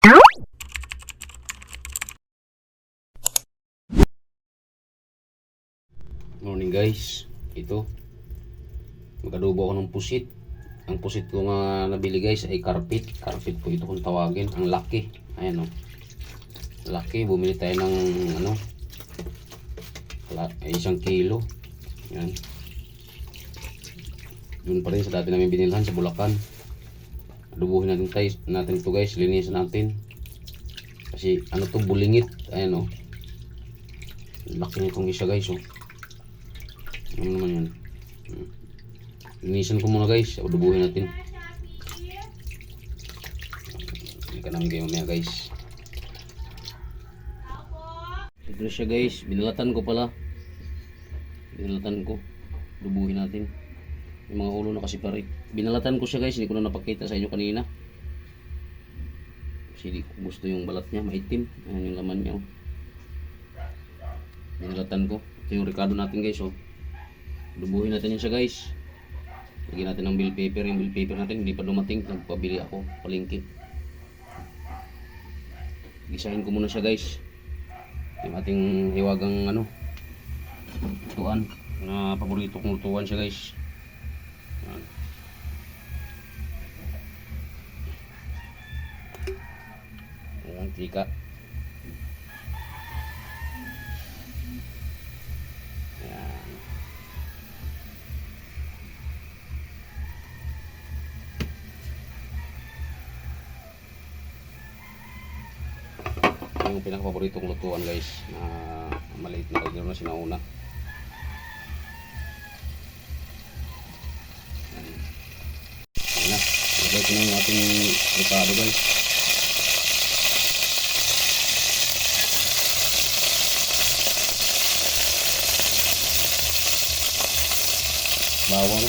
Morning guys, ito magadubo ako ng pusit. Ang pusit ko nga nabili guys ay carpet po ito kung tawagin. Ang laki, ayan o, laki. Bumili tayo ng ay 1 kilo. Yan, yun pa rin sa dati namin binilhan sa Bulacan. Adubuhin natin ito guys, linisan natin kasi to, bulingit. Ayan o, laki nitong isa guys o. Ano naman yan? Linisan ko muna guys, adubuhin natin. Hindi ka namin kayo mamaya guys. Ito siya guys, binalatan ko pala. Binalatan ko, adubuhin natin. Yung mga ulo na kasi pare. Binalatan ko siya guys, hindi ko na napakita sa inyo kanina kasi hindi ko gusto yung balat niya, maitim. Ayan yung laman niya oh. Binalatan ko. Ito yung rekado natin guys oh. Dubuhin natin yan siya guys. Lagyan natin ng bill paper. Yung bill paper natin hindi pa dumating. Nagpabili ako palengke. Gisahin ko muna siya guys. Yung ating hiwagang lutuan na paborito kong lutuan siya guys. Ayan, tika. Yung pinaka-paboritong lutuan guys na maliit na kagiro na sinauna. Ayan na, lagay ko na yung ating ricado guys. Bawang,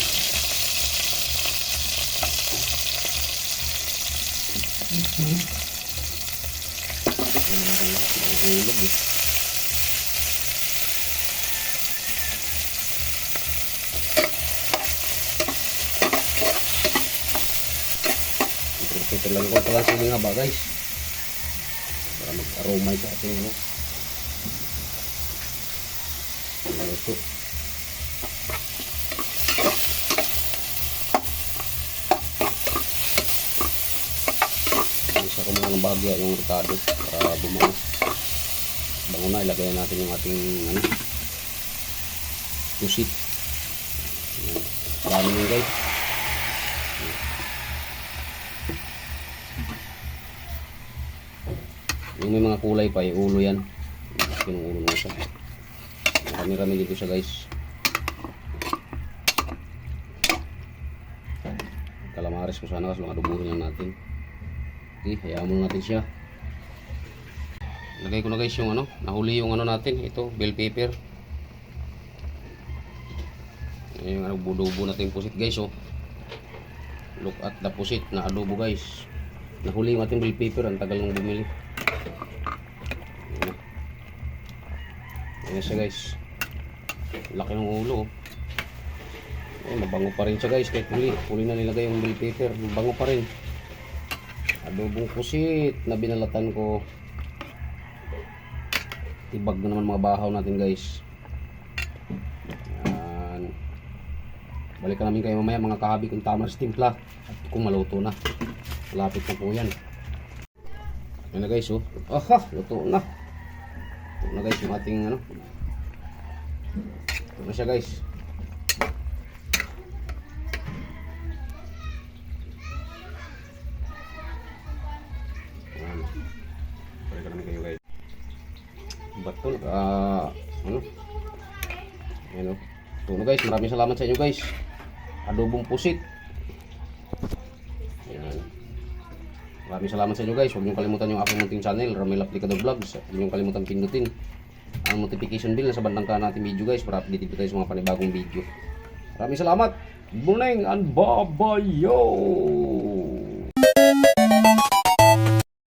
hulog eh. Ito lang ko pala siling haba guys para mag-aroma sa ating luto. Isa ko muna ng bagya yung ricado para bumango. Bango na, ilagay natin yung ating pusit. Dami nyo guys. Yung may mga kulay pa, yung ulo yan. Yung ulo na siya. Marami-rami dito siya guys. Kalamares ko sana kasi mga adubuhin lang natin. Okay, hayaan muna natin siya. Lagay ko na guys yung nahuli yung natin, ito, bell pepper. Yung budubo natin pusit guys oh. Look at the pusit na adobo guys. Nahuli yung ating bell pepper, ang tagal nang bumili. Ayan siya guys. Laki ng ulo oh. Mabango pa rin siya guys kahit huli na nilagay yung bell pepper, mabango pa rin. Adobong pusit na binalatan ko. Tibag na naman mga bahaw natin guys. Yan. Balikan namin kayo mamaya mga kahabi kung tama sa timpla at kung maluto na. Malapit na po yan. Yan na guys oh. Aha, luto na. Luto na guys yung ating luto na siya guys. Yan. Balikan namin kayo guys. Bato ayan o. So guys, maraming salamat sa inyo guys. Adobong pusit. Ayan. Maraming salamat sa inyo guys. Huwag niyong kalimutan yung aking munting channel, Ramil Aplicado Vlogs. Huwag niyong kalimutan pindutin ang notification bell na sa bandang kanan natin video guys para updated tayo sa mga panibagong video. Maraming salamat. Buneng and babayo.